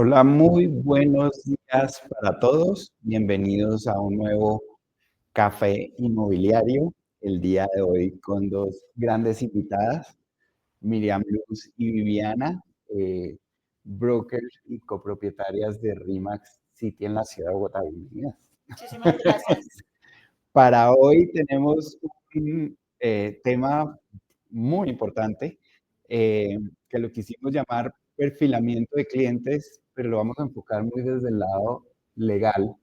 Hola, muy buenos días para todos. Bienvenidos a un nuevo café inmobiliario. El día de hoy con dos grandes invitadas, Miriam Luz y Viviana, brokers y copropietarias de RIMAX City en la ciudad de Bogotá. Bienvenidas. Muchísimas gracias. Para hoy tenemos un tema muy importante que lo quisimos llamar perfilamiento de clientes, pero lo vamos a enfocar muy desde el lado legal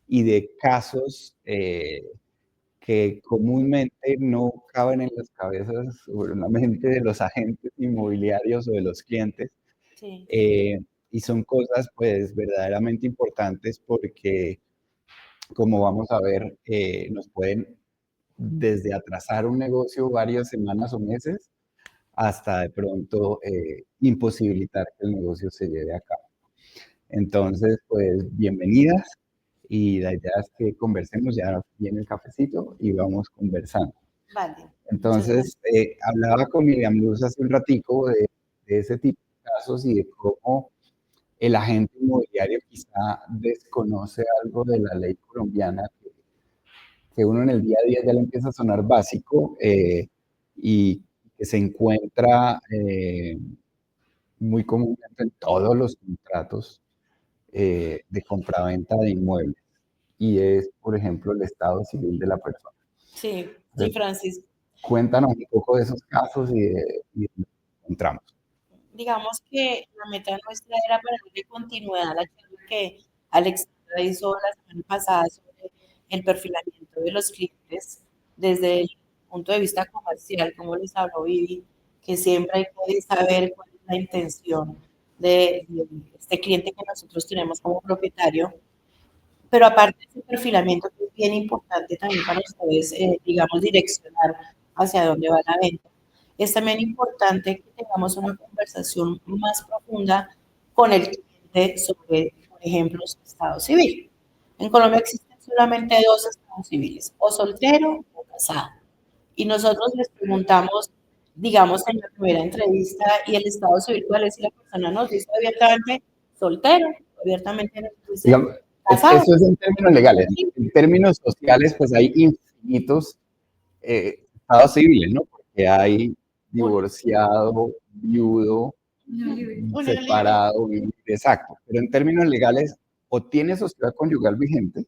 y de casos que comúnmente no caben en las cabezas o en la mente de los agentes inmobiliarios o de los clientes. Sí, eh, y son cosas pues verdaderamente importantes porque, como vamos a ver, nos pueden desde atrasar un negocio varias semanas o meses hasta de pronto imposibilitar que el negocio se lleve a cabo. Entonces, pues bienvenidas y la idea es que conversemos, ya viene el cafecito y vamos conversando. vale. Muchas gracias. Entonces, hablaba con Miriam Luz hace un ratico de ese tipo de casos y de cómo el agente inmobiliario quizá desconoce algo de la ley colombiana que uno en el día a día ya le empieza a sonar básico y que se encuentra muy comúnmente en todos los contratos de compraventa de inmuebles y es, por ejemplo, el estado civil de la persona. Sí, sí, Entonces, Francis. cuéntanos un poco de esos casos y de lo que encontramos. Digamos que la meta nuestra era para darle continuidad a la charla que Alexandra hizo la semana pasada sobre el perfilamiento de los clientes desde el punto de vista comercial, como les habló Vivi, que siempre hay que saber cuál es la intención de este cliente que nosotros tenemos como propietario. Pero aparte de ese perfilamiento, que es bien importante también para ustedes, digamos, direccionar hacia dónde va la venta, es también importante que tengamos una conversación más profunda con el cliente sobre, por ejemplo, su estado civil. En Colombia existen solamente dos estados civiles, o soltero o casado. Y nosotros les preguntamos, digamos, en la primera entrevista, ¿y el estado civil cuál es? Y la persona nos dice abiertamente soltero, abiertamente nos dice Digamos, casado. eso es en términos legales. Sí, En términos sociales, pues hay infinitos estados civiles, ¿no? Porque hay un, divorciado, viudo, unión libre. separado, exacto. Pero en términos legales, o tiene sociedad conyugal vigente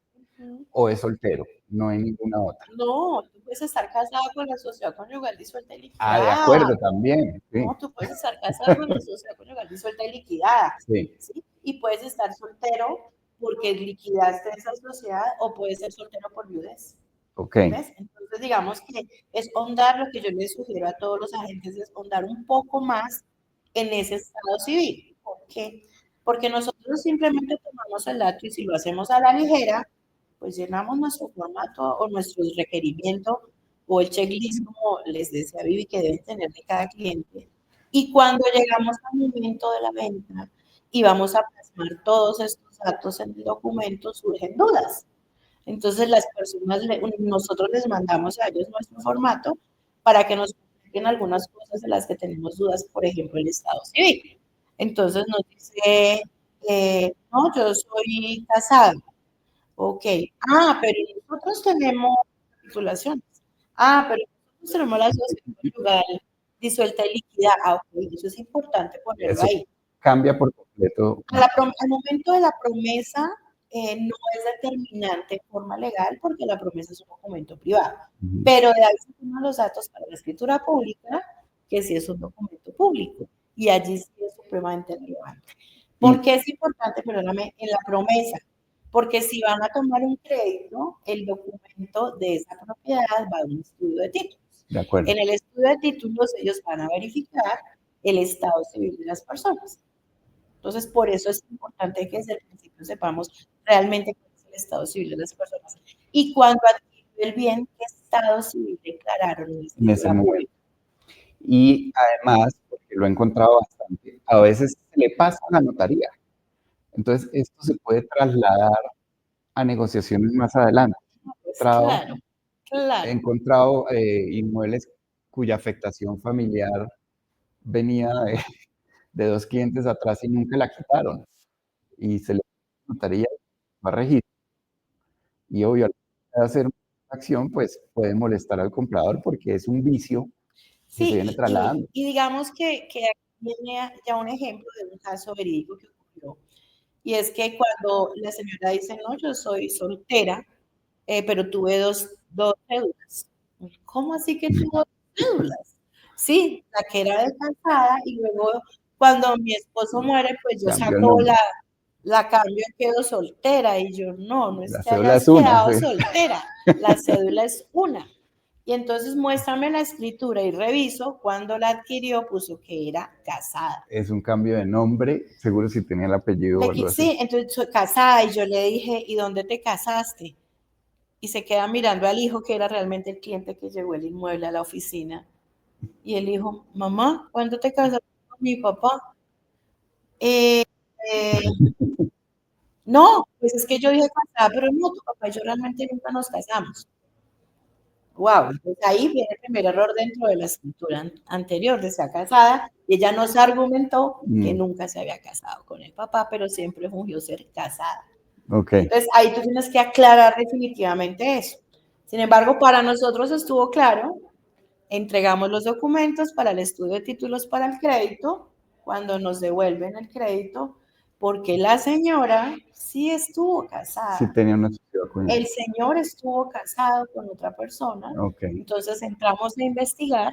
o es soltero, no hay ninguna otra. No, tú puedes estar casado con la sociedad conyugal disuelta y Ah, de liquidada. acuerdo, también, sí, No, tú puedes estar casado con la sociedad conyugal disuelta y liquidada. sí, ¿Sí? Y puedes estar soltero porque liquidaste esa sociedad o puedes ser soltero por viudez. ok. ¿Ves? Entonces, digamos que es hondar, lo que yo les sugiero a todos los agentes es hondar un poco más en ese estado civil. ¿Por qué? Porque nosotros simplemente tomamos el dato y si lo hacemos a la ligera, pues llenamos nuestro formato o nuestro requerimiento o el checklist, como les decía Vivi, que deben tener de cada cliente. Y cuando llegamos al momento de la venta y vamos a plasmar todos estos datos en el documento, surgen dudas. Entonces las personas, nosotros les mandamos a ellos nuestro formato para que nos expliquen algunas cosas de las que tenemos dudas, por ejemplo, el estado civil. Entonces nos dice, no, yo soy casada. Ok. Ah, pero nosotros tenemos titulaciones. Ah, pero nosotros tenemos la sociedad conyugal disuelta y liquida. Ah, ok, eso es importante ponerlo Eso ahí. cambia por completo. Al momento de la promesa no es determinante en forma legal porque la promesa es un documento privado, Ujú. pero de ahí se toman los datos para la escritura pública, que sí es un documento público, y allí sí es supremamente relevante. ¿Por Y qué es importante, perdóname, en la promesa? Porque si van a tomar un crédito, el documento de esa propiedad va a un estudio de títulos. de acuerdo. En el estudio de títulos ellos van a verificar el estado civil de las personas. Entonces, por eso es importante que desde el principio sepamos realmente cuál es el estado civil de las personas. Y cuando adquirió el bien, qué estado civil declararon en la En ese escritura momento. pública. Y además, porque lo he encontrado bastante, a veces se le pasa a la notaría. Entonces, esto se puede trasladar a negociaciones más adelante. Pues claro, He claro. encontrado inmuebles cuya afectación familiar venía de dos clientes atrás y nunca la quitaron. y se le notaría, va a registrar y obvio, al hacer una acción, pues puede molestar al comprador porque es un vicio que se viene Sí, trasladando. y digamos que aquí viene ya un ejemplo de un caso verídico que ocurrió. Y es que cuando la señora dice, no, yo soy soltera, pero tuve dos cédulas. ¿Cómo así que tuvo dos cédulas? Sí, la que era de casada y luego cuando mi esposo muere, pues yo Cambió el saco nombre. la cambio y quedo soltera. Y yo, no es La que cédula hayas es una, quedado sí. soltera, la cédula es una. Y entonces muéstrame la escritura y reviso cuando la adquirió, puso que era casada. Es un cambio de nombre, seguro si tenía el apellido o algo así. Sí, entonces soy casada y yo le dije, ¿y dónde te casaste? Y se queda mirando al hijo que era realmente el cliente que llevó el inmueble a la oficina. Y el hijo, mamá, ¿cuándo te casaste con mi papá? Eh, eh, no, pues es que yo dije casada, pero no, tu papá y yo realmente nunca nos casamos. Wow, pues ahí viene el primer error dentro de la escritura anterior, de estar casada, y ella nos argumentó que nunca se había casado con el papá, pero siempre fungió ser casada. Ok. Entonces ahí tú tienes que aclarar definitivamente eso. Sin embargo, para nosotros estuvo claro, entregamos los documentos para el estudio de títulos para el crédito, cuando nos devuelven el crédito, porque la señora sí estuvo casada. Sí tenía una sociedad con El él. señor estuvo casado con otra persona, Ok. entonces entramos a investigar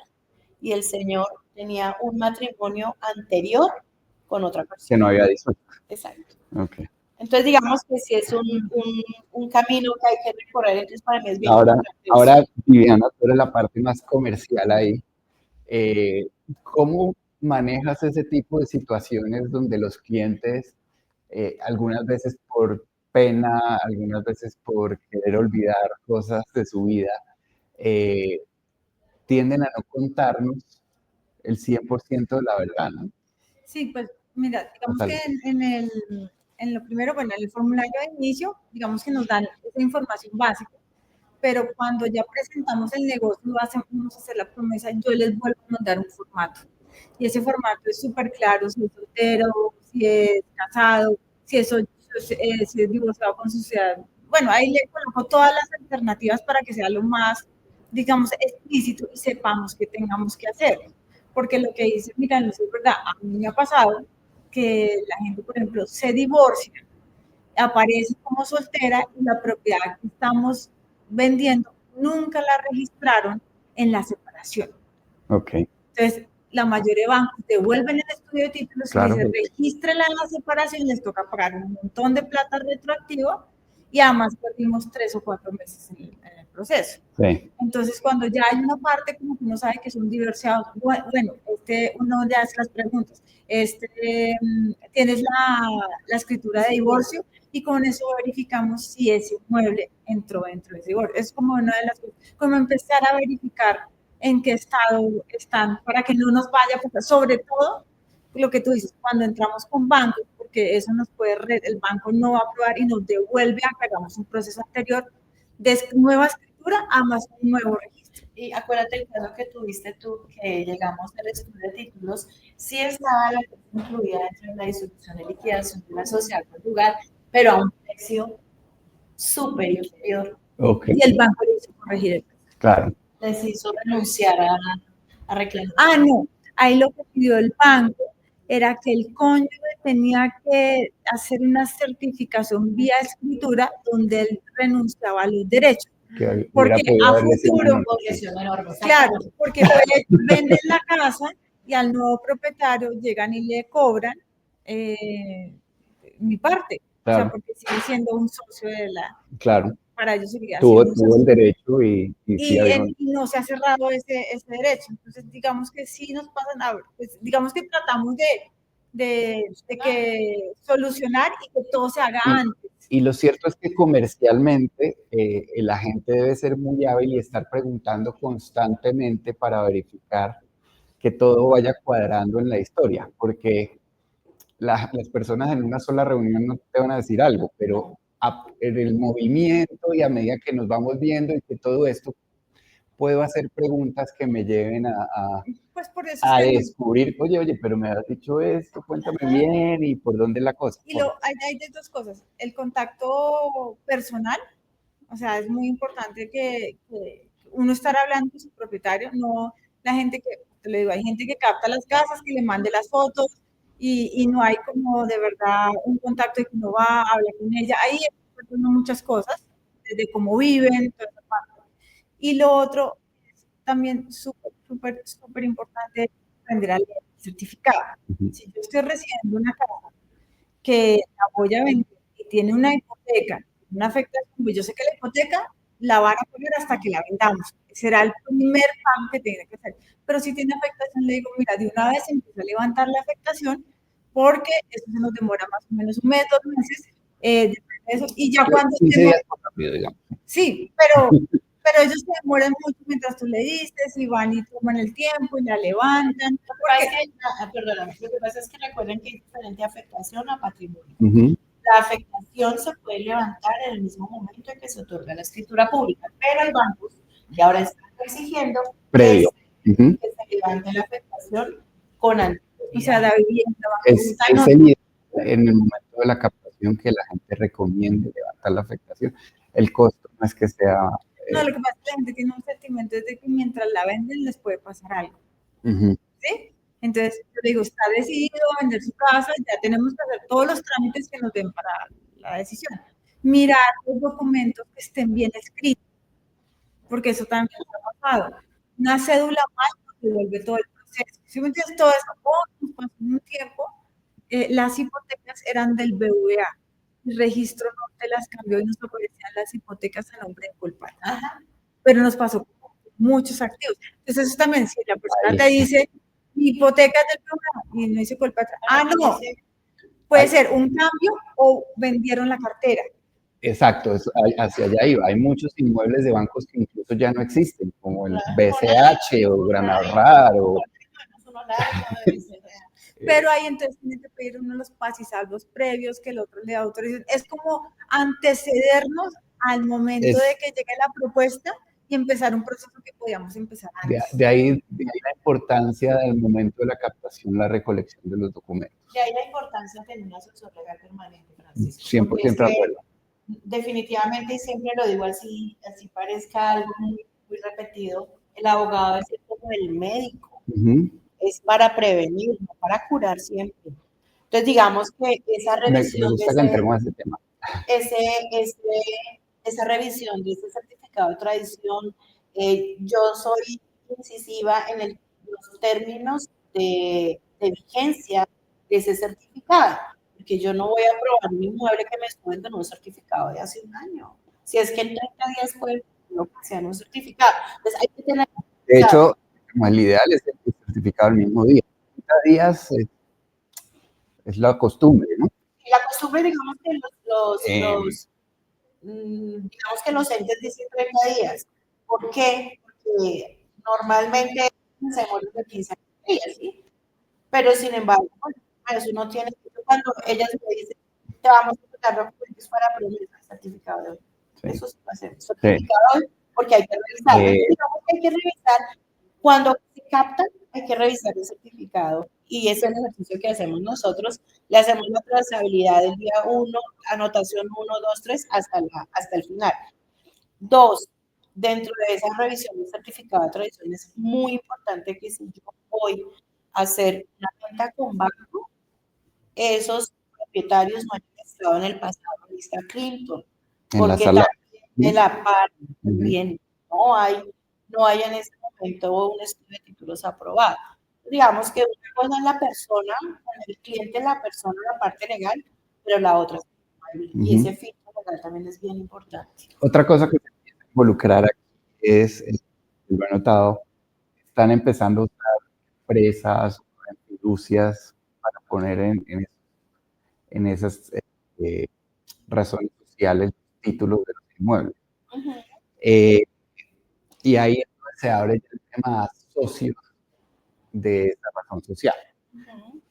y el señor tenía un matrimonio anterior con otra persona. Que no había disuelto. Exacto. Ok. Entonces, digamos que sí es un camino que hay que recorrer, entonces para mí es bien Ahora, importante. Viviana, tú eres la parte más comercial ahí. ¿Cómo manejas ese tipo de situaciones donde los clientes, algunas veces por pena, algunas veces por querer olvidar cosas de su vida, eh, tienden a no contarnos el 100% de la verdad, ¿no? Sí, pues mira, O digamos sea, que en lo primero, bueno, en el formulario de inicio, digamos que nos dan esa información básica, pero cuando ya presentamos el negocio, vamos a hacer la promesa, yo les vuelvo a mandar un formato. Y ese formato es súper claro, si es soltero, si es casado, si es divorciado con sociedad. Bueno, ahí le coloco todas las alternativas para que sea lo más, digamos, explícito y sepamos qué tengamos que hacer. Porque lo que dice, mira, no es verdad, a mí me ha pasado que la gente, por ejemplo, se divorcia, aparece como soltera y la propiedad que estamos vendiendo nunca la registraron en la separación. ok. Entonces, la mayoría de bancos devuelven el estudio de títulos y Claro, dicen, porque regístrela en la separación, les toca pagar un montón de plata retroactiva y además perdimos 3 o 4 meses en el proceso. sí, Entonces, cuando ya hay una parte como que uno sabe que son divorciados, bueno, uno le hace las preguntas, tienes la escritura de divorcio y con eso verificamos si ese inmueble entró dentro de ese divorcio. Es como una de las cosas, como empezar a verificar en qué estado están para que no nos vaya a pasar, sobre todo lo que tú dices, cuando entramos con bancos, porque eso nos puede, el banco no va a aprobar y nos devuelve a que hagamos un proceso anterior de nueva escritura a más un nuevo registro. Y acuérdate el caso que tuviste tú, que llegamos al estudio de títulos, sí estaba la cosa incluida dentro de la disolución y liquidación de la sociedad conjugal, pero a un precio súper inferior. ok, Y el banco le hizo corregir el precio. claro. Les hizo renunciar a reclamar. Ah, no, ahí lo que pidió el banco era que el cónyuge tenía que hacer una certificación vía escritura donde él renunciaba a los derechos. Que Porque a futuro, Claro, porque venden la casa y al nuevo propietario llegan y le cobran mi parte. Claro. O sea, porque sigue siendo un socio de la... Claro. Para ellos seguiría siendo Tuvo el derecho y sí había... y no se ha cerrado ese derecho. Entonces, digamos que sí nos pasan, pues, digamos que tratamos de que solucionar y que todo se haga antes. Y lo cierto es que comercialmente el agente debe ser muy hábil y estar preguntando constantemente para verificar que todo vaya cuadrando en la historia, porque las personas en una sola reunión no te van a decir algo, pero en el movimiento y a medida que nos vamos viendo y que todo esto, puedo hacer preguntas que me lleven a pues por eso A es que descubrir, oye, pero me has dicho esto, cuéntame bien y por dónde es la cosa. y hay de dos cosas. El contacto personal, o sea, es muy importante que uno estar hablando con su propietario, no la gente que, te lo digo, hay gente que capta las casas, que le mande las fotos y no hay como de verdad un contacto de que uno va a hablar con ella. Ahí hay muchas cosas, desde cómo viven, toda esa parte. Y lo otro es también súper importante aprender a leer el certificado. Ujú. Si yo estoy recibiendo una casa que la voy a vender y tiene una hipoteca, una afectación, pues yo sé que la hipoteca la van a poner hasta que la vendamos. Será el primer pago que tiene que hacer. Pero si tiene afectación, le digo, mira, de una vez empieza a levantar la afectación porque eso se nos demora más o menos un mes, 2 meses, depende de eso. Y ya cuando 15 días más rápido, digamos. sí, pero ellos se demoran mucho mientras tú le dices y van y toman el tiempo y la levantan. Perdóname, lo que pasa es que recuerden que hay diferente afectación a patrimonio. Ujú. La afectación se puede levantar en el mismo momento en que se otorga la escritura pública, pero hay bancos que ahora están exigiendo Previo. Ujú. que se levante la afectación con anterioridad. O sea, la vivienda, Es el ideal en el momento de la captación que la gente recomiende levantar la afectación. El costo no es que sea... no, lo que pasa es que la gente tiene un sentimiento de que mientras la venden les puede pasar algo. Ujú. ¿Sí? Entonces, yo digo, está decidido a vender su casa, ya tenemos que hacer todos los trámites que nos den para la decisión. Mirar los documentos que estén bien escritos, porque eso también ha pasado. Una cédula mal se vuelve todo el proceso. Si me entiendes, todo eso, nos pasó un tiempo, las hipotecas eran del BVA, el registro no te las cambió y nos aparecían las hipotecas a nombre de culpable. Pero nos pasó con muchos activos. Entonces, eso también, si la persona te dice hipotecas del programa y no dice culpable, no, puede ser un cambio o vendieron la cartera. Exacto, hacia allá iba. Hay muchos inmuebles de bancos que incluso ya no existen, como el BCH o Gran Ahorrar. Pero ahí entonces tiene que pedir uno los pasis-salvos previos que el otro le autorice. Es como antecedernos al momento de que llegue la propuesta y empezar un proceso que podíamos empezar antes. De ahí la importancia del momento de la captación, la recolección de los documentos. De ahí la importancia de tener un asesor legal permanente, Francisco. 100% de acuerdo. Definitivamente, y siempre lo digo así parezca algo muy repetido, el abogado es como el médico. Es para prevenir, no para curar siempre. Entonces, digamos que esa revisión me gusta que entremos a ese tema. Esa revisión de ese certificado de tradición, yo soy incisiva en los términos de vigencia de ese certificado, porque yo no voy a aprobar un inmueble que me estuve en un certificado de hace un año. Si es que en 30 días puede que sea un certificado. Entonces, hay que tener... De hecho, el ideal es el certificado el mismo día. 30 días es la costumbre, ¿no? La costumbre, digamos que los entes dicen 30 días. ¿Por qué? Porque normalmente se demoran de 15 días, ¿sí? Pero sin embargo, eso no tiene, cuando ellas me dicen, te vamos a sacar documentos para promesa, certificado de hoy. Sí. Eso sí va a ser certificado de hoy, porque hay que revisar. Digamos que hay que revisar, cuando se captan, hay que revisar el certificado. Y ese es el ejercicio que hacemos nosotros. Le hacemos la trazabilidad del día 1, anotación 1, 2, 3, hasta el final. 2, dentro de esa revisión del certificado de tradición es muy importante que si yo voy a hacer una cuenta con banco, esos propietarios no hayan estado en el pasado en lista Clinton, porque también en la par también no hay en ese momento un estudio de títulos aprobado. Digamos que una cosa es la persona, el cliente, la persona, la parte legal, pero la otra es y ese filtro legal también es bien importante. Otra cosa que se tiene que involucrar aquí es, lo he notado, están empezando a usar empresas, fiducias para poner en esas razones sociales títulos de los inmuebles. Y ahí se abre el tema de socios de esa razón social,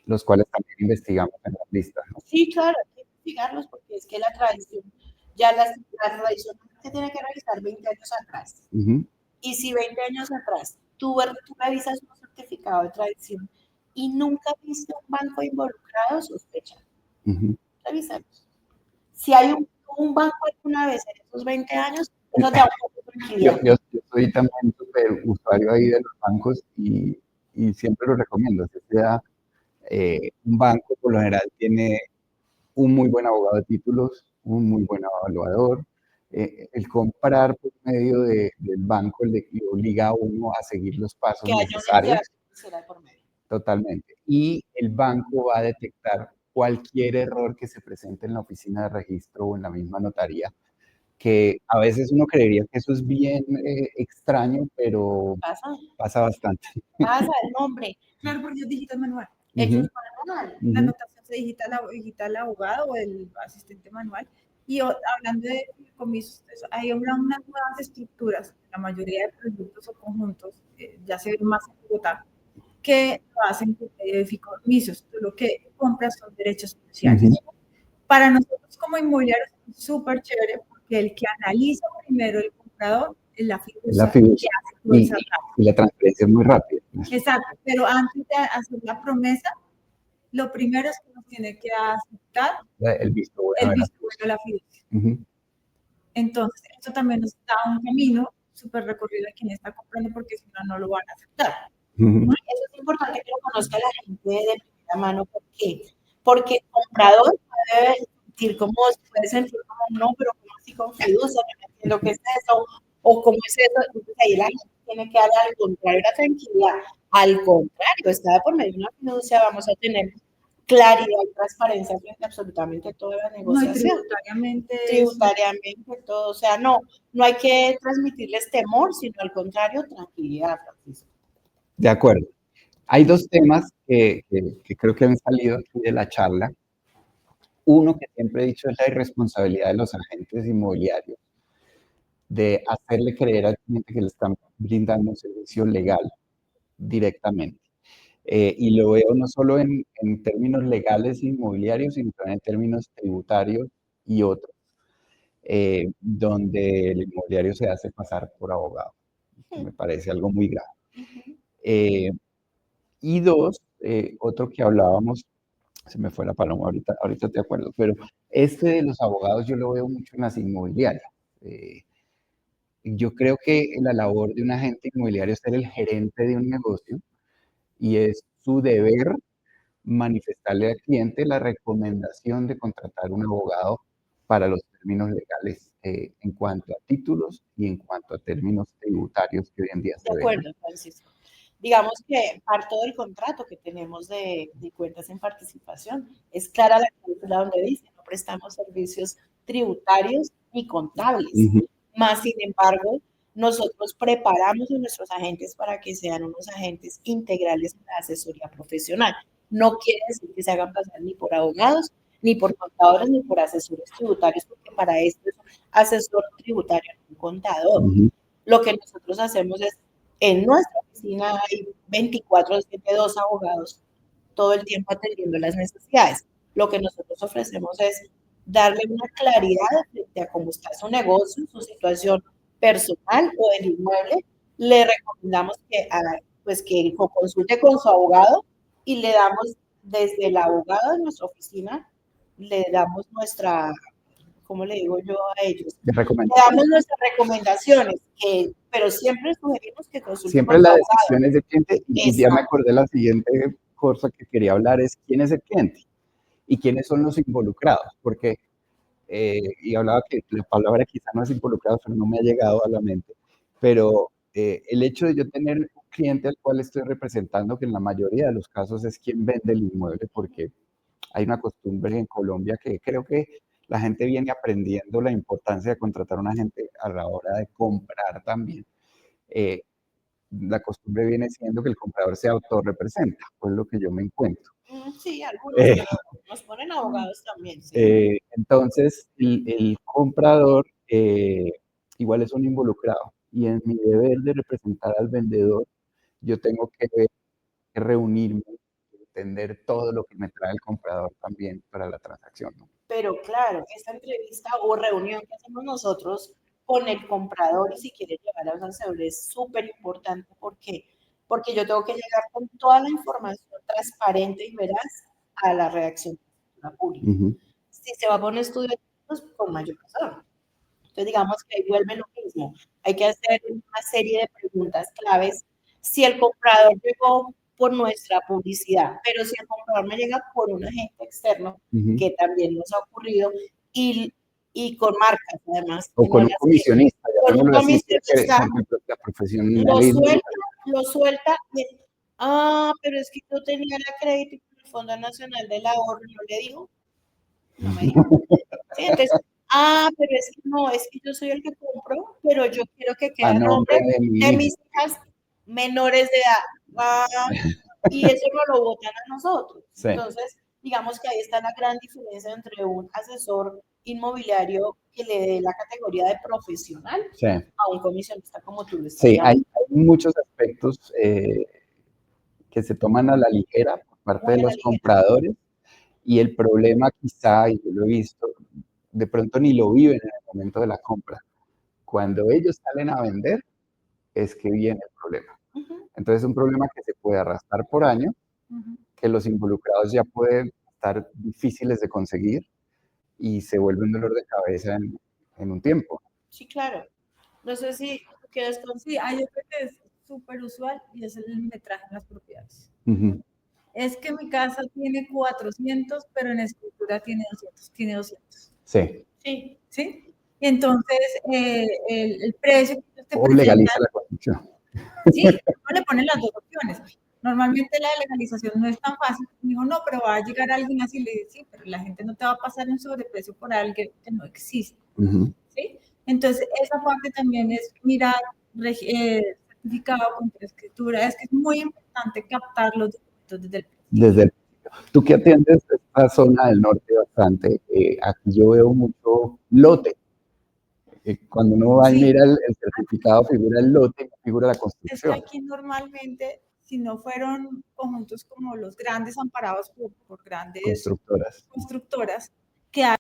los cuales también investigamos en las listas, ¿no? Sí, claro, hay que investigarlos porque es que la tradición, ya la tradición se tiene que revisar 20 años atrás. Y si 20 años atrás tú revisas unos certificado de tradición y nunca viste un banco involucrado, sospecha. Revisemos. Si hay un banco alguna vez en estos 20 años, eso te da un poco de tranquilidad. Yo soy también súper usuario ahí de los bancos y siempre lo recomiendo. O sea, un banco por lo general tiene un muy buen abogado de títulos, un muy buen evaluador. El comprar por medio del banco le obliga a uno a seguir los pasos Que haya una entidad necesarios. financiera por medio. Totalmente. Y el banco va a detectar cualquier error que se presente en la oficina de registro o en la misma notaría, que a veces uno creería que eso es bien extraño, pero pasa bastante. Pasa el nombre. Claro, porque es digital manual. Eso es manual. La anotación se digita el abogado o el asistente manual. Y hablando de comisos, hay nuevas estructuras, la mayoría de productos o conjuntos, ya se ven más en Bogotá, que lo hacen por medio de fideicomisos. Tú lo que compras son derechos sociales. Para nosotros como inmobiliarios es súper chévere porque el que analiza primero el comprador es la fiducia. Y la transferencia es muy rápida. Exacto, pero antes de hacer la promesa, lo primero es que nos tiene que aceptar el visto bueno de la fiducia. Entonces, esto también nos da un camino súper recorrido a quien está comprando porque si no, no lo van a aceptar. Eso es importante que lo conozca la gente de primera mano. ¿Por qué? Porque el comprador puede sentir como, no, pero ¿cómo así con fiducia? No entiendo qué es eso, o cómo es eso. Entonces ahí la gente tiene que darle al contrario la tranquilidad. Al contrario, está por medio de una fiducia, vamos a tener claridad y transparencia frente a absolutamente toda la negociación. Tributariamente todo. O sea, no hay que transmitirles temor, sino al contrario, tranquilidad, Francisco. De acuerdo. Hay dos temas que creo que han salido aquí de la charla. Uno que siempre he dicho es la irresponsabilidad de los agentes inmobiliarios de hacerle creer al cliente que le están brindando un servicio legal directamente. Y lo veo no solo en términos legales inmobiliarios, sino también en términos tributarios y otros, donde el inmobiliario se hace pasar por abogado. Me parece algo muy grave. Y dos, otro que hablábamos, se me fue la paloma, ahorita te acuerdo, pero este de los abogados yo lo veo mucho en las inmobiliarias. Yo creo que la labor de un agente inmobiliario es ser el gerente de un negocio y es su deber manifestarle al cliente la recomendación de contratar un abogado para los términos legales en cuanto a títulos y en cuanto a términos tributarios que hoy en día se ven. De acuerdo, Francisco. Digamos que parte del contrato que tenemos de cuentas en participación es clara la cláusula donde dice no prestamos servicios tributarios ni contables. Más sin embargo, nosotros preparamos a nuestros agentes para que sean unos agentes integrales de asesoría profesional. No quiere decir que se hagan pasar ni por abogados, ni por contadores, ni por asesores tributarios, porque para esto es un asesor tributario, no un contador. Lo que nosotros hacemos es, en nuestra oficina hay 24/7 abogados todo el tiempo atendiendo las necesidades. Lo que nosotros ofrecemos es darle una claridad frente a cómo está su negocio, su situación personal o del inmueble. Le recomendamos que consulte con su abogado y le damos desde el abogado de nuestra oficina, le damos nuestra, ¿cómo le digo yo a ellos? Le damos nuestras recomendaciones, pero siempre sugerimos que consulten. Siempre la decisión es del cliente y ya me acordé la siguiente cosa que quería hablar es quién es el cliente y quiénes son los involucrados, porque, y hablaba que la palabra quizá no es involucrado, pero no me ha llegado a la mente, pero el hecho de yo tener un cliente al cual estoy representando, que en la mayoría de los casos es quien vende el inmueble, porque hay una costumbre en Colombia que creo que la gente viene aprendiendo la importancia de contratar a un agente a la hora de comprar también. La costumbre viene siendo que el comprador se autorrepresenta, pues lo que yo me encuentro. Sí, algunos, pero nos ponen abogados también. Sí. Entonces, el comprador igual es un involucrado y en mi deber de representar al vendedor, yo tengo que reunirme, entender todo lo que me trae el comprador también para la transacción, ¿no? Pero claro, esta entrevista o reunión que hacemos nosotros con el comprador y si quiere llevar a un asesor es súper importante porque porque yo tengo que llegar con toda la información transparente y veraz a la redacción pública. Si se va a poner estudio, pues con mayor razón. Entonces, digamos que ahí vuelve lo mismo. Hay que hacer una serie de preguntas claves. Si el comprador llegó por nuestra publicidad, pero si el comprador me llega por un agente externo, que también nos ha ocurrido, y con marcas, además. O con un comisionista. Con un comisionista. La profesionalismo. Lo suelta. Pero es que yo tenía la crédito con el Fondo Nacional del Ahorro, ¿no le digo? No me dijo. Sí, entonces, pero es que no, es que yo soy el que compro, pero yo quiero que quede a nombre de mis hijas menores de edad. Y eso no lo votan a nosotros. Sí. Entonces, digamos que ahí está la gran diferencia entre un asesor inmobiliario que le dé la categoría de profesional, sí, a un comisionista como tú lo estás llamando. Hay muchos aspectos que se toman a la ligera por parte de los compradores, y el problema quizá, y yo lo he visto, de pronto ni lo viven en el momento de la compra. Cuando ellos salen a vender, es que viene el problema. Entonces es un problema que se puede arrastrar por años, que los involucrados ya pueden estar difíciles de conseguir y se vuelve un dolor de cabeza en un tiempo. Sí, claro. No sé si quieres con... Sí, hay otro que es súper usual y es el metraje en las propiedades. Es que mi casa tiene 400, pero en escritura tiene 200. Sí. Sí. ¿Sí? Entonces, el precio que usted o legaliza la construcción. Sí, uno le pone las dos opciones. Normalmente la legalización no es tan fácil. Me dijo, no, pero va a llegar alguien así. Le dije, sí, pero la gente no te va a pasar un sobreprecio por alguien que no existe. ¿Sí? Entonces, esa parte también es mirar certificado contra escritura. Es que es muy importante captar los documentos desde el Tú que atiendes esta zona del norte bastante, aquí yo veo mucho lote. Cuando uno va y mira el certificado, figura el lote, figura la construcción. Es que aquí normalmente, si no fueron conjuntos como los grandes amparados por grandes constructoras, que hay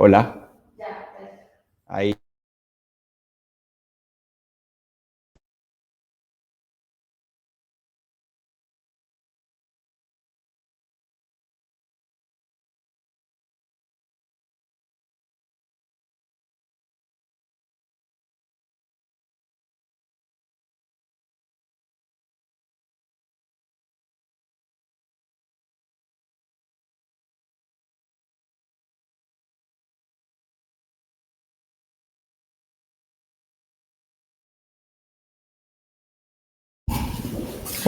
Hola. Ahí.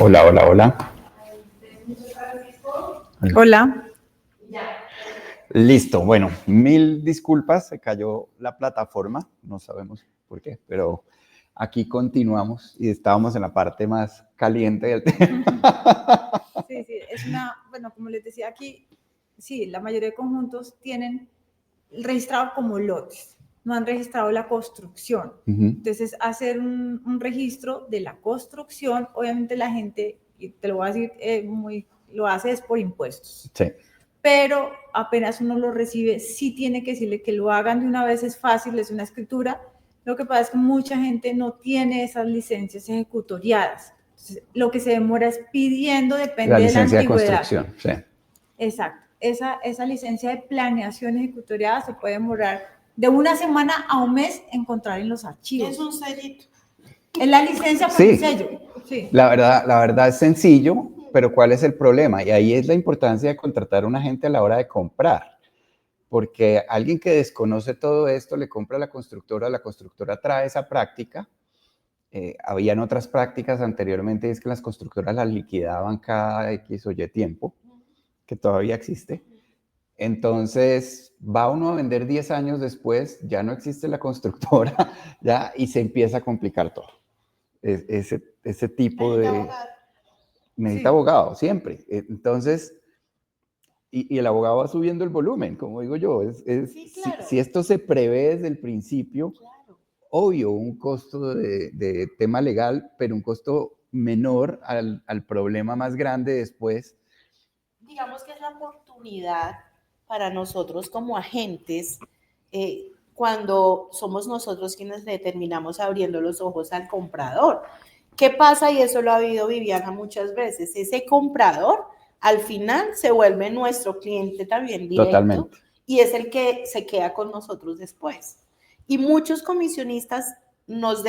Hola, hola, hola. Hola. Listo, bueno, mil disculpas, se cayó la plataforma, no sabemos por qué, pero aquí continuamos y estábamos en la parte más caliente del tema. Sí, sí, es bueno, como les decía aquí, sí, la mayoría de conjuntos tienen registrado como lotes, no han registrado la construcción. Entonces, hacer un registro de la construcción, obviamente la gente, y te lo voy a decir, lo hace es por impuestos. Sí. Pero apenas uno lo recibe, sí tiene que decirle que lo hagan de una vez, es fácil, es una escritura. Lo que pasa es que mucha gente no tiene esas licencias ejecutoriadas. Entonces, lo que se demora es pidiendo, depende de la antigüedad. La licencia de construcción, sí. Exacto. Esa licencia de planeación ejecutoriada se puede demorar de una semana a un mes encontrar en los archivos. Es un sellito. Es la licencia por Sí. el sello. Sí. La verdad es sencillo, pero ¿cuál es el problema? Y ahí es la importancia de contratar a un agente a la hora de comprar. Porque alguien que desconoce todo esto le compra a la constructora trae esa práctica. Habían otras prácticas anteriormente, y es que las constructoras las liquidaban cada X o Y tiempo, que todavía existe. Entonces, va uno a vender 10 años después, ya no existe la constructora, ya, y se empieza a complicar todo. Ese tipo de... Necesita abogado, siempre. Entonces, y el abogado va subiendo el volumen, como digo yo. Sí, claro. Si esto se prevé desde el principio, claro, obvio, un costo de tema legal, pero un costo menor al problema más grande después. Digamos que es la oportunidad para nosotros como agentes, cuando somos nosotros quienes le terminamos abriendo los ojos al comprador. ¿Qué pasa? Y eso lo ha habido Viviana muchas veces. Ese comprador al final se vuelve nuestro cliente también directo. Totalmente. Y es el que se queda con nosotros después. Y muchos comisionistas nos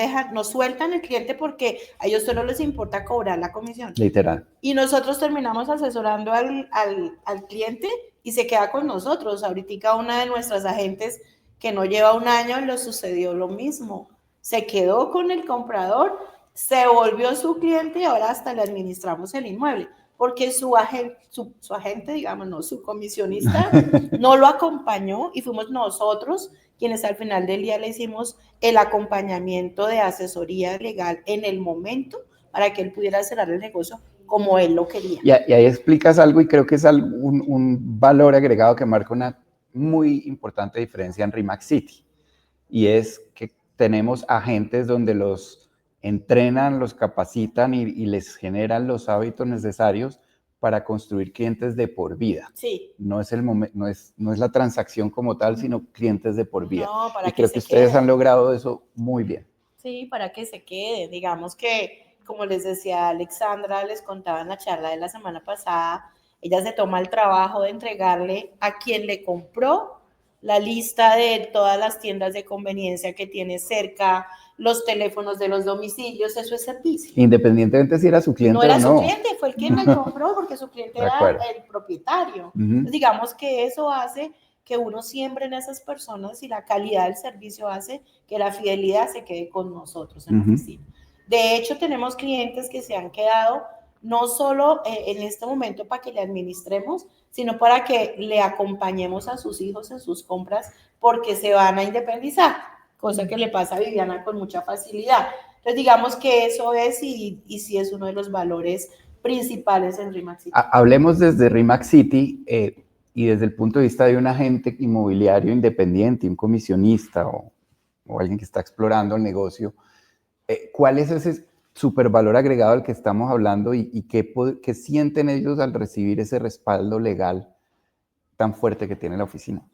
sueltan el cliente porque a ellos solo les importa cobrar la comisión. Literal. Y nosotros terminamos asesorando al cliente y se queda con nosotros. Ahorita una de nuestras agentes que no lleva un año le sucedió lo mismo. Se quedó con el comprador, se volvió su cliente y ahora hasta le administramos el inmueble. Porque su agente, digamos, no, su comisionista no lo acompañó y fuimos nosotros quienes al final del día le hicimos el acompañamiento de asesoría legal en el momento para que él pudiera cerrar el negocio como él lo quería. Y ahí explicas algo y creo que es un valor agregado que marca una muy importante diferencia en RE/MAX City. Y es que tenemos agentes donde los entrenan, los capacitan y les generan los hábitos necesarios para construir clientes de por vida. Sí. No es la transacción como tal, sino clientes de por vida. No, para y creo que ustedes han logrado eso muy bien. Sí, para que se quede. Digamos que, como les decía Alexandra, les contaba en la charla de la semana pasada, ella se toma el trabajo de entregarle a quien le compró la lista de todas las tiendas de conveniencia que tiene cerca, los teléfonos de los domicilios, eso es servicio. Independientemente si era su cliente o no. No era su cliente, fue el quien le compró porque su cliente era el propietario. Entonces, digamos que eso hace que uno siembre en esas personas y la calidad del servicio hace que la fidelidad se quede con nosotros en la oficina. De hecho, tenemos clientes que se han quedado no solo en este momento para que le administremos, sino para que le acompañemos a sus hijos en sus compras porque se van a independizar, cosa que le pasa a Viviana con mucha facilidad. Entonces, digamos que eso es y sí es uno de los valores principales en RE/MAX City. Hablemos desde RE/MAX City y desde el punto de vista de un agente inmobiliario independiente, un comisionista o alguien que está explorando el negocio. ¿Cuál es ese supervalor agregado al que estamos hablando y qué sienten ellos al recibir ese respaldo legal tan fuerte que tiene la oficina?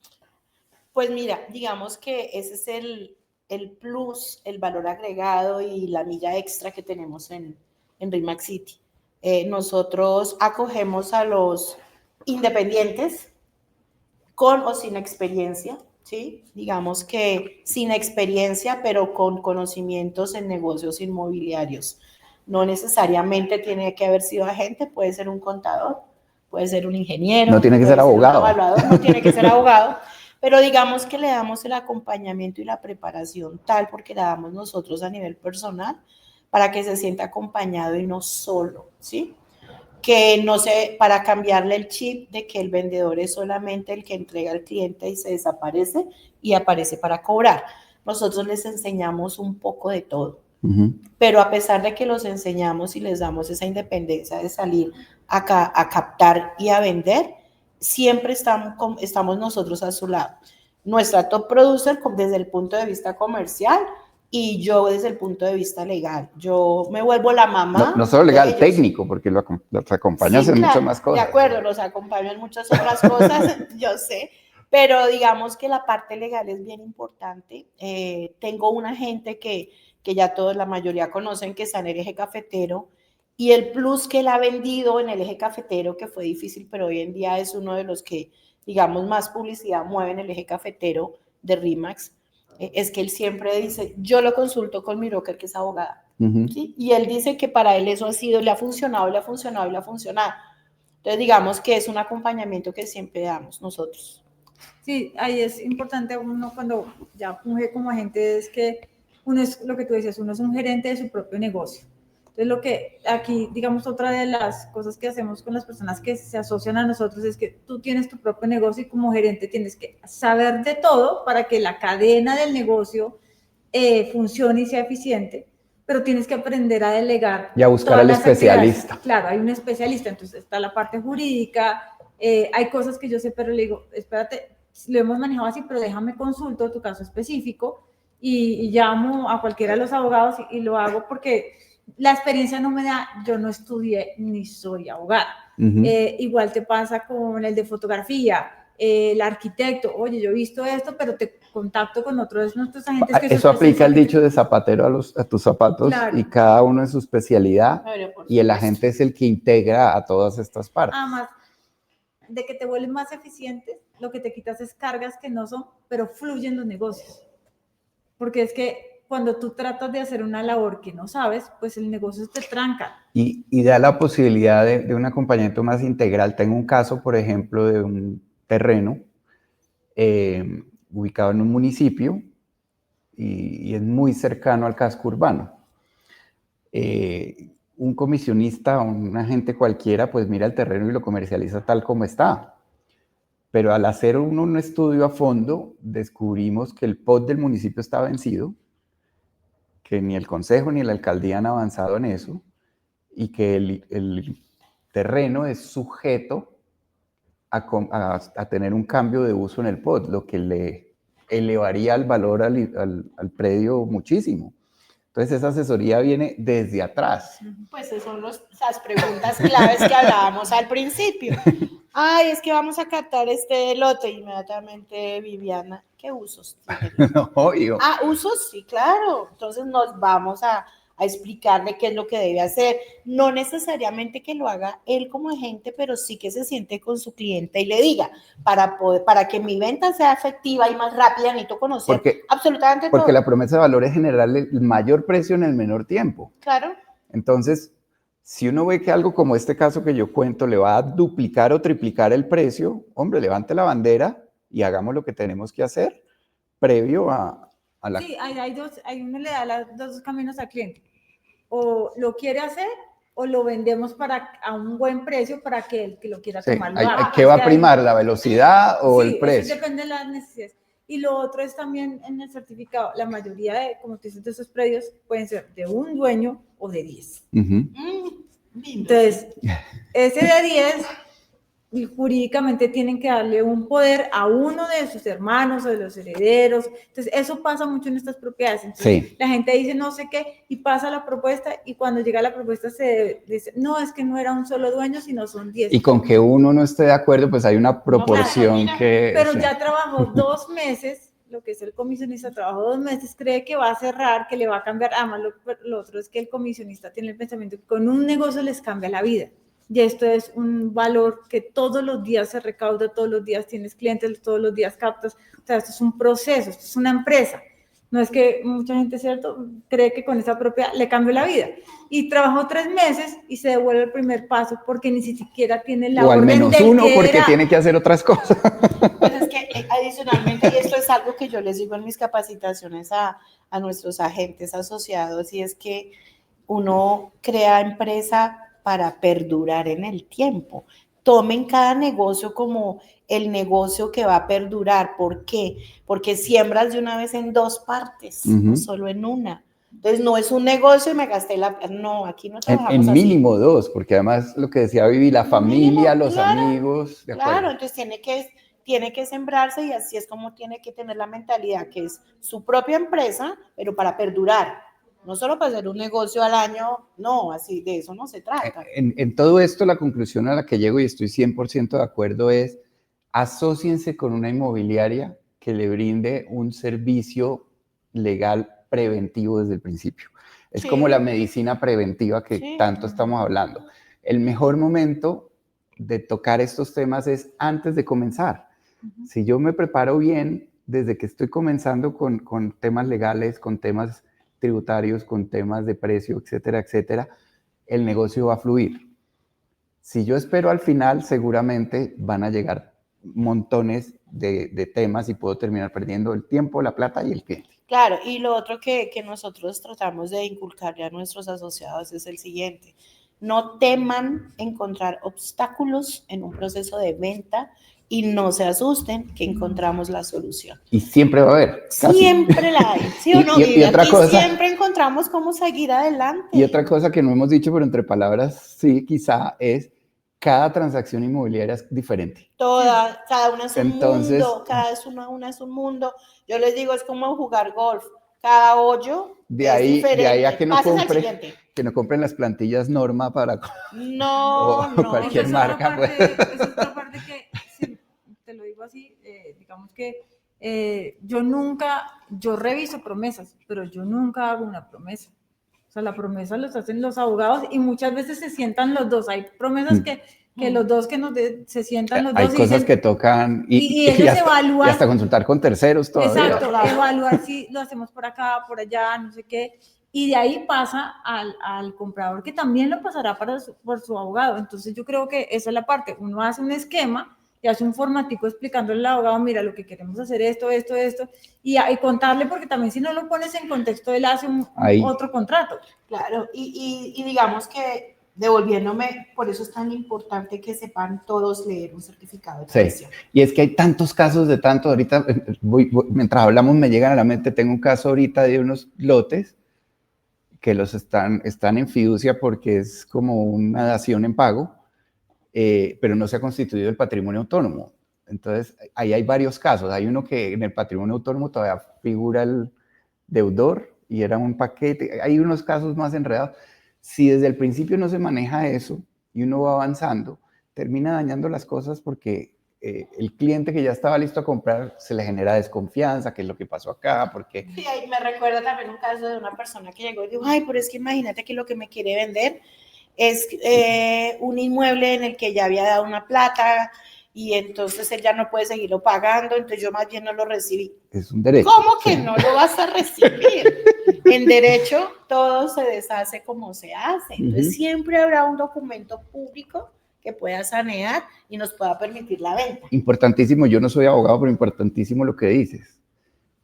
Pues mira, digamos que ese es el plus, el valor agregado y la milla extra que tenemos en RE/MAX City. Nosotros acogemos a los independientes con o sin experiencia, ¿sí? Digamos que sin experiencia, pero con conocimientos en negocios inmobiliarios. No necesariamente tiene que haber sido agente, puede ser un contador, puede ser un ingeniero. No tiene que ser abogado. Un evaluador, no tiene que ser abogado, pero digamos que le damos el acompañamiento y la preparación tal, porque la damos nosotros a nivel personal, para que se sienta acompañado y no solo, ¿sí? Que no sé, para cambiarle el chip de que el vendedor es solamente el que entrega al cliente y se desaparece y aparece para cobrar. Nosotros les enseñamos un poco de todo, pero a pesar de que los enseñamos y les damos esa independencia de salir a captar y a vender, siempre estamos nosotros a su lado. Nuestra top producer desde el punto de vista comercial y yo desde el punto de vista legal. Yo me vuelvo la mamá. No solo legal, técnico, porque los acompañas sí, en claro, muchas más cosas. De acuerdo, los acompaño en muchas otras cosas, yo sé, pero digamos que la parte legal es bien importante. Tengo un agente que ya todos, la mayoría conocen, que está en el eje cafetero, y el plus que él ha vendido en el eje cafetero, que fue difícil, pero hoy en día es uno de los que, digamos, más publicidad mueve en el eje cafetero de RE/MAX, es que él siempre dice, yo lo consulto con mi broker que es abogada. ¿Sí? Y él dice que para él eso ha sido, le ha funcionado, le ha funcionado, le ha funcionado. Entonces, digamos que es un acompañamiento que siempre damos nosotros. Sí, ahí es importante uno cuando ya funge como agente, es que uno es lo que tú decías, uno es un gerente de su propio negocio. Entonces, lo que aquí, digamos, otra de las cosas que hacemos con las personas que se asocian a nosotros es que tú tienes tu propio negocio y como gerente tienes que saber de todo para que la cadena del negocio funcione y sea eficiente, pero tienes que aprender a delegar. Y a buscar al especialista. Claro, hay un especialista, entonces está la parte jurídica, hay cosas que yo sé, pero le digo, espérate, lo hemos manejado así, pero déjame consulto tu caso específico y llamo a cualquiera de los abogados y lo hago porque la experiencia no me da, yo no estudié ni soy abogada. Igual te pasa con el de fotografía, el arquitecto, oye, yo he visto esto, pero te contacto con otros de nuestros agentes. Que eso aplica el dicho de zapatero a tus zapatos, claro. Y cada uno en su especialidad, y el agente es el que integra a todas estas partes. Además, de que te vuelven más eficientes, lo que te quitas es cargas que no son, pero fluyen los negocios. Porque es que cuando tú tratas de hacer una labor que no sabes, pues el negocio te tranca. Y da la posibilidad de un acompañamiento más integral. Tengo un caso, por ejemplo, de un terreno ubicado en un municipio y es muy cercano al casco urbano. Un comisionista, un agente cualquiera, pues mira el terreno y lo comercializa tal como está. Pero al hacer un estudio a fondo, descubrimos que el POT del municipio está vencido, que ni el consejo ni la alcaldía han avanzado en eso, y que el terreno es sujeto a tener un cambio de uso en el POT, lo que le elevaría el valor al predio muchísimo. Entonces esa asesoría viene desde atrás. Pues esas son las preguntas claves que hablábamos al principio. Ay, es que vamos a captar este lote. Inmediatamente, Viviana, ¿qué usos tiene? No, obvio. Usos, sí, claro. Entonces nos vamos a explicarle qué es lo que debe hacer. No necesariamente que lo haga él como agente, pero sí que se siente con su cliente y le diga, para que mi venta sea efectiva y más rápida, necesito conocer absolutamente todo. Porque la promesa de valor es generarle el mayor precio en el menor tiempo. Claro. Entonces, si uno ve que algo como este caso que yo cuento le va a duplicar o triplicar el precio, hombre, levante la bandera y hagamos lo que tenemos que hacer previo a la... Sí, uno le da los dos caminos al cliente. O lo quiere hacer o lo vendemos a un buen precio para que el que lo quiera tomar lo haga. ¿Qué va a primar, la velocidad o el precio? Eso depende de las necesidades. Y lo otro es también en el certificado, la mayoría de, como tú dices, de esos predios pueden ser de un dueño o de 10. Entonces, ese de 10 y jurídicamente tienen que darle un poder a uno de sus hermanos o de los herederos. Entonces, eso pasa mucho en estas propiedades. Entonces, Sí. la gente dice no sé qué y pasa la propuesta y cuando llega la propuesta se dice, no, es que no era un solo dueño, sino son 10. Y con que uno no esté de acuerdo, pues hay una proporción que... Pero sí. ya trabajó 2 meses, lo que es el comisionista, trabajó 2 meses, cree que va a cerrar, que le va a cambiar. Además, lo otro es que el comisionista tiene el pensamiento que con un negocio les cambia la vida. Y esto es un valor que todos los días se recauda, todos los días tienes clientes, todos los días captas. O sea, esto es un proceso, esto es una empresa. No es que mucha gente, ¿cierto?, cree que con esa propiedad le cambió la vida. Y trabajó 3 meses y se devuelve el primer paso porque ni siquiera tiene la orden del que era. O al menos uno porque tiene que hacer otras cosas. Pues es que adicionalmente, y esto es algo que yo les digo en mis capacitaciones a nuestros agentes asociados, y es que uno crea empresa para perdurar en el tiempo. Tomen cada negocio como el negocio que va a perdurar. ¿Por qué? Porque siembras de una vez en 2 partes, no solo en una. Entonces, no es un negocio y me gasté la... No, aquí no trabajamos en así. mínimo 2, porque además lo que decía Vivi, la familia, mínimo, los amigos, de acuerdo. Claro, entonces tiene que sembrarse y así es como tiene que tener la mentalidad, que es su propia empresa, pero para perdurar. No solo para hacer un negocio al año, no, así de eso no se trata. En todo esto, la conclusión a la que llego, y estoy 100% de acuerdo, es asóciense con una inmobiliaria que le brinde un servicio legal preventivo desde el principio. Es como la medicina preventiva que tanto estamos hablando. El mejor momento de tocar estos temas es antes de comenzar. Si yo me preparo bien, desde que estoy comenzando con temas legales, con temas tributarios, con temas de precio, etcétera, etcétera, el negocio va a fluir. Si yo espero al final, seguramente van a llegar montones de temas y puedo terminar perdiendo el tiempo, la plata y el cliente. Claro, y lo otro que nosotros tratamos de inculcarle a nuestros asociados es el siguiente: no teman encontrar obstáculos en un proceso de venta y no se asusten que encontramos la solución. Y siempre va a haber. Casi. Siempre la hay, ¿sí o no? Y otra cosa, siempre encontramos cómo seguir adelante. Y otra cosa que no hemos dicho, pero entre palabras sí, quizá, es cada transacción inmobiliaria es diferente. Cada una es un mundo, cada una es un mundo. Yo les digo, es como jugar golf. Cada hoyo es diferente. De ahí a que no compren las plantillas Norma para no, cualquier marca. Es otra parte que, sí, te lo digo así, digamos que yo reviso promesas, pero yo nunca hago una promesa. O sea, la promesa los hacen los abogados y muchas veces se sientan los dos. Hay promesas que los dos se sientan los dos. Hay cosas que tocan y ellos evalúan. Y hasta consultar con terceros todavía. Exacto, evaluar si lo hacemos por acá, por allá, no sé qué. Y de ahí pasa al comprador, que también lo pasará por su abogado. Entonces yo creo que esa es la parte. Uno hace un esquema y hace un formatico explicándole al abogado, mira, lo que queremos hacer esto, y contarle, porque también si no lo pones en contexto, él hace otro contrato. Claro, y digamos que, devolviéndome, por eso es tan importante que sepan todos leer un certificado de previsión. Sí, y es que hay tantos casos de tanto, ahorita, mientras hablamos me llegan a la mente, tengo un caso ahorita de unos lotes que los están en fiducia porque es como una dación en pago, pero no se ha constituido el patrimonio autónomo. Entonces, ahí hay varios casos. Hay uno que en el patrimonio autónomo todavía figura el deudor y era un paquete. Hay unos casos más enredados. Si desde el principio no se maneja eso y uno va avanzando, termina dañando las cosas porque el cliente que ya estaba listo a comprar se le genera desconfianza, qué es lo que pasó acá, porque... Sí, me recuerda también un caso de una persona que llegó y dijo, ay, pero es que imagínate que lo que me quiere vender es un inmueble en el que ya había dado una plata y entonces él ya no puede seguirlo pagando, entonces yo más bien no lo recibí. Es un derecho. ¿Cómo que no lo vas a recibir? En derecho todo se deshace como se hace, entonces siempre habrá un documento público que pueda sanear y nos pueda permitir la venta. Importantísimo, yo no soy abogado, pero importantísimo lo que dices.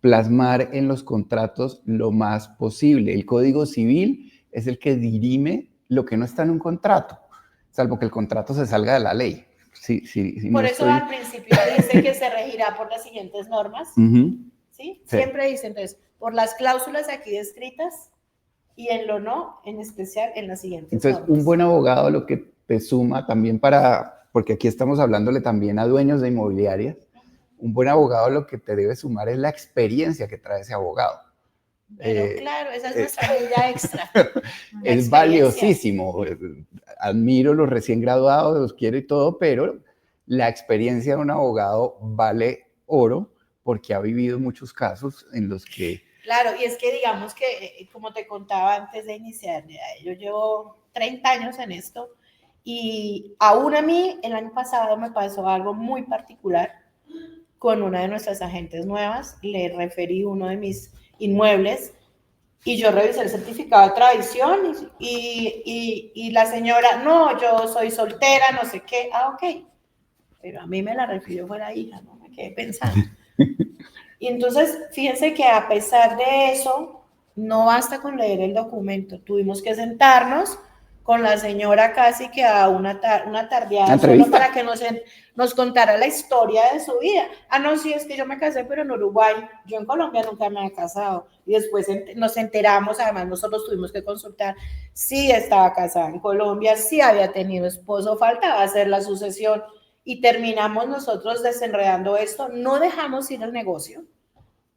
Plasmar en los contratos lo más posible. El Código Civil es el que dirime lo que no está en un contrato, salvo que el contrato se salga de la ley. Sí, por eso al principio dice que se regirá por las siguientes normas. ¿Sí? Siempre dice, entonces, por las cláusulas aquí descritas y en lo no, en especial en las siguientes normas. Un buen abogado lo que te suma también para porque aquí estamos hablándole también a dueños de inmobiliarias, un buen abogado lo que te debe sumar es la experiencia que trae ese abogado. Pero claro, esa es nuestra milla extra. Es valiosísimo. Admiro los recién graduados, los quiero y todo, pero la experiencia de un abogado vale oro porque ha vivido muchos casos en los que... Claro, y es que digamos que, como te contaba antes de iniciar, yo llevo 30 años en esto y aún a mí el año pasado me pasó algo muy particular con una de nuestras agentes nuevas. Le referí uno de mis inmuebles y yo revisé el certificado de tradición y la señora, no, yo soy soltera, no sé qué, ok, pero a mí me la refirió fue la hija, no me quedé pensando. Y entonces, fíjense que a pesar de eso, no basta con leer el documento, tuvimos que sentarnos con la señora casi que a una tardeada solo para que nos contara la historia de su vida. No, sí, es que yo me casé, pero en Uruguay, yo en Colombia nunca me había casado. Y después nos enteramos, además nosotros tuvimos que consultar, sí estaba casada en Colombia, sí había tenido esposo, faltaba hacer la sucesión y terminamos nosotros desenredando esto, no dejamos ir al negocio,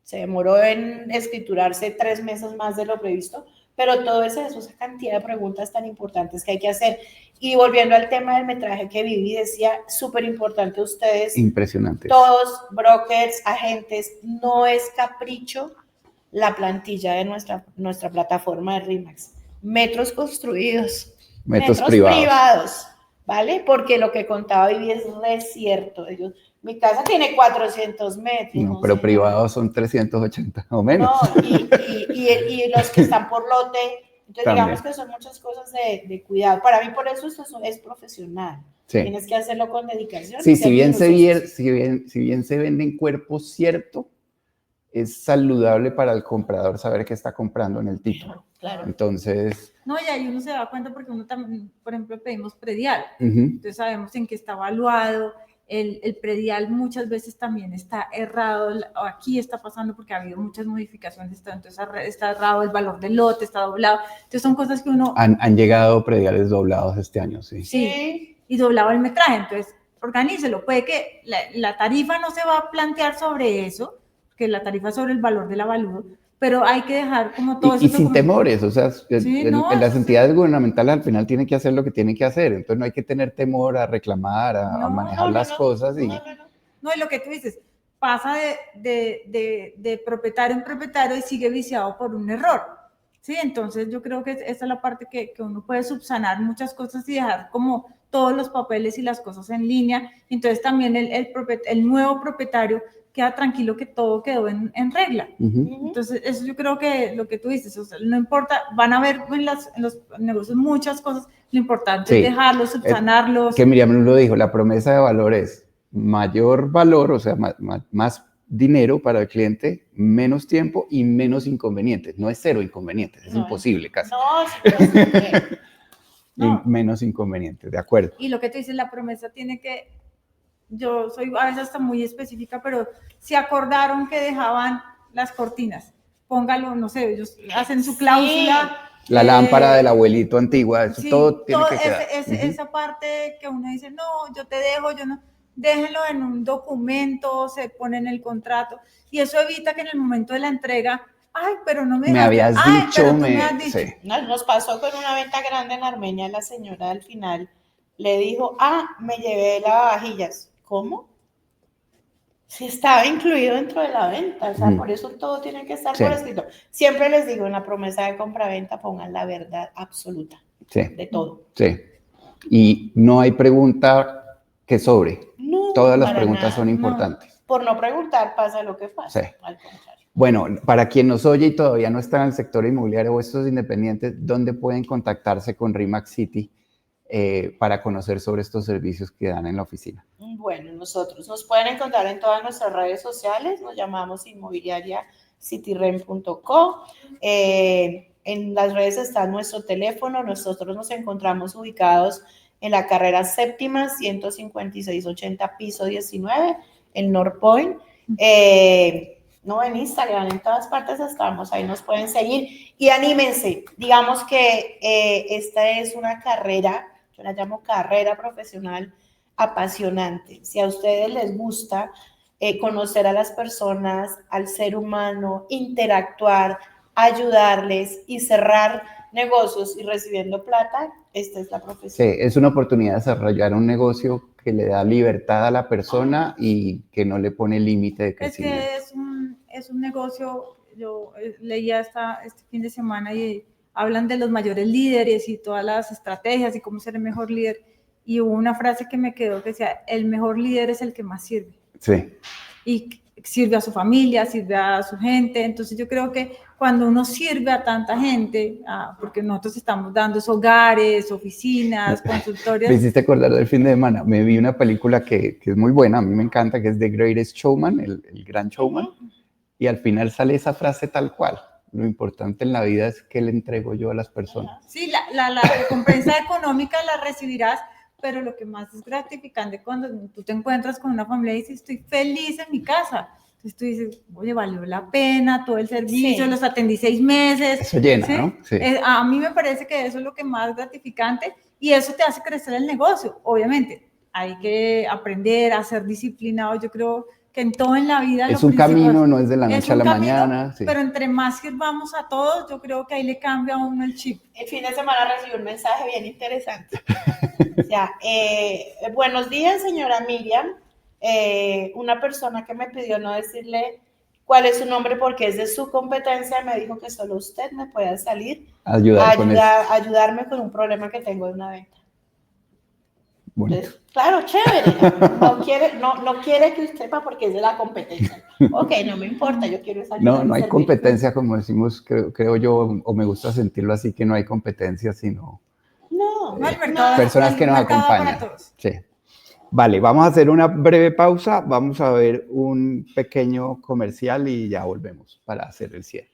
se demoró en escriturarse 3 meses más de lo previsto, pero todo eso, esa cantidad de preguntas tan importantes que hay que hacer. Y volviendo al tema del metraje que Vivi decía, súper importante ustedes. Impresionante. Todos, brokers, agentes, no es capricho la plantilla de nuestra plataforma de RE/MAX. Metros construidos, metros privados, ¿vale? Porque lo que contaba Vivi es re cierto. Mi casa tiene 400 metros. No, pero privados son 380 o menos. No, y los que están por lote, entonces también. Digamos que son muchas cosas de cuidado. Para mí por eso es profesional. Sí. Tienes que hacerlo con dedicación. Sí, si bien se venden cuerpos, cierto, es saludable para el comprador saber que está comprando en el título. Claro. Entonces... No, y ahí uno se da cuenta porque uno también, por ejemplo, pedimos predial. Entonces sabemos en qué está evaluado. El predial muchas veces también está errado, aquí está pasando porque ha habido muchas modificaciones, entonces está errado el valor del lote, está doblado, entonces son cosas que uno... Han llegado prediales doblados este año, sí. Sí, y doblado el metraje, entonces organícelo, puede que la tarifa no se va a plantear sobre eso, que la tarifa es sobre el valor del avalúo, pero hay que dejar como todo eso. Y sin temores, o sea, sí, en las entidades gubernamentales al final tienen que hacer lo que tienen que hacer, entonces no hay que tener temor a reclamar, a manejar las cosas. No, y lo que tú dices, pasa de propietario en propietario y sigue viciado por un error, ¿sí? Entonces yo creo que esa es la parte que uno puede subsanar muchas cosas y dejar como todos los papeles y las cosas en línea, entonces también el nuevo propietario queda tranquilo que todo quedó en regla. Entonces, eso yo creo que lo que tú dices, o sea, no importa, van a ver en los negocios muchas cosas, lo importante es dejarlos, subsanarlos. Que Miriam lo dijo, la promesa de valor es mayor valor, o sea, más dinero para el cliente, menos tiempo y menos inconvenientes. No es cero inconvenientes, es imposible casi. No, es imposible. Y menos inconvenientes, de acuerdo. Y lo que tú dices, la promesa tiene que... Yo soy a veces hasta muy específica, pero si acordaron que dejaban las cortinas, póngalo, no sé, ellos hacen su cláusula. La lámpara del abuelito antigua, eso todo tiene que quedar. Esa parte que uno dice, no, yo te dejo, yo no, déjenlo en un documento, se pone en el contrato, y eso evita que en el momento de la entrega, ay, pero no me habías dicho. Me has dicho. Sí. Nos pasó con una venta grande en Armenia, la señora al final le dijo, me llevé lavavajillas. ¿Cómo? Si estaba incluido dentro de la venta, o sea, por eso todo tiene que estar por escrito. Siempre les digo, en la promesa de compra-venta pongan la verdad absoluta de todo. Sí, y no hay pregunta que sobre. No, todas las preguntas son importantes. No. Por no preguntar pasa lo que pasa, al contrario. Bueno, para quien nos oye y todavía no está en el sector inmobiliario o estos independientes, ¿dónde pueden contactarse con RE/MAX City para conocer sobre estos servicios que dan en la oficina? Bueno, nosotros nos pueden encontrar en todas nuestras redes sociales, nos llamamos inmobiliariacityrem.co. En las redes está nuestro teléfono, nosotros nos encontramos ubicados en la carrera séptima, 15680, piso 19, en North Point. No, en Instagram, en todas partes estamos, ahí nos pueden seguir y anímense. Digamos que esta es una carrera, yo la llamo carrera profesional, apasionante. Si a ustedes les gusta conocer a las personas, al ser humano, interactuar, ayudarles y cerrar negocios y recibiendo plata, esta es la profesión. Sí, es una oportunidad de desarrollar un negocio que le da libertad a la persona y que no le pone límite de crecimiento. Es que es un negocio, yo leía este fin de semana y hablan de los mayores líderes y todas las estrategias y cómo ser el mejor líder. Y hubo una frase que me quedó que decía, el mejor líder es el que más sirve. Sí. Y sirve a su familia, sirve a su gente. Entonces yo creo que cuando uno sirve a tanta gente, porque nosotros estamos dando hogares, oficinas, consultorios. Me hiciste acordar del fin de semana. Me vi una película que es muy buena, a mí me encanta, que es The Greatest Showman, el gran showman. Y al final sale esa frase tal cual. Lo importante en la vida es qué le entrego yo a las personas. Sí, la recompensa económica la recibirás, pero lo que más es gratificante cuando tú te encuentras con una familia y dices, estoy feliz en mi casa. Entonces tú dices, oye, valió la pena todo el servicio, sí, los atendí 6 meses. Eso llena, ¿sí? ¿no? Sí. A mí me parece que eso es lo que más gratificante y eso te hace crecer el negocio. Obviamente, hay que aprender a ser disciplinado. Yo creo que en todo en la vida... Es un camino, no es de la noche a la mañana. Sí. Pero entre más sirvamos a todos, yo creo que ahí le cambia a uno el chip. El fin de semana recibí un mensaje bien interesante. O sea, buenos días, señora Miriam. Una persona que me pidió no decirle cuál es su nombre porque es de su competencia, me dijo que solo usted me pueda salir ayudarme con un problema que tengo de una venta. Entonces, claro, chévere. No quiere que usted sepa porque es de la competencia. Ok, no me importa, yo quiero esa ayuda. No hay competencia, como decimos, creo yo, o me gusta sentirlo así, que no hay competencia, sino personas que nos acompañan. Sí. Vale, vamos a hacer una breve pausa, vamos a ver un pequeño comercial y ya volvemos para hacer el cierre.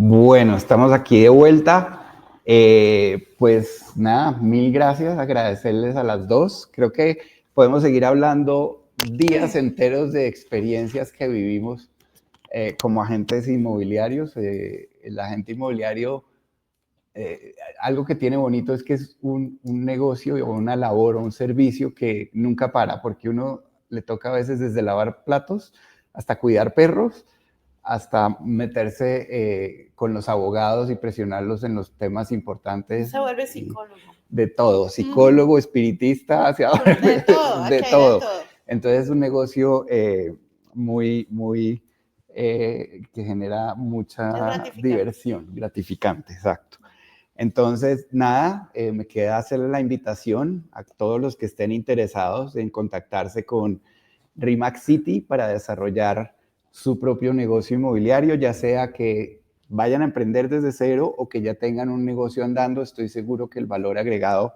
Bueno, estamos aquí de vuelta. Pues nada, mil gracias, agradecerles a las dos. Creo que podemos seguir hablando días enteros de experiencias que vivimos como agentes inmobiliarios. El agente inmobiliario, algo que tiene bonito es que es un negocio o una labor o un servicio que nunca para, porque uno le toca a veces desde lavar platos hasta cuidar perros, hasta meterse con los abogados y presionarlos en los temas importantes. Se vuelve psicólogo. De todo, psicólogo, espiritista, hacia de todo. De todo. Entonces es un negocio muy que genera mucha diversión, gratificante, exacto. Entonces, nada, me queda hacerle la invitación a todos los que estén interesados en contactarse con RE/MAX City para desarrollar su propio negocio inmobiliario, ya sea que vayan a emprender desde cero o que ya tengan un negocio andando. Estoy seguro que el valor agregado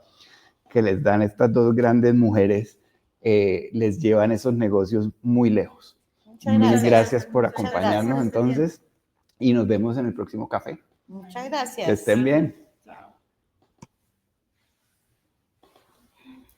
que les dan estas dos grandes mujeres les llevan esos negocios muy lejos. Muchas gracias por acompañarnos entonces y nos vemos en el próximo café. Muchas gracias. Que estén bien.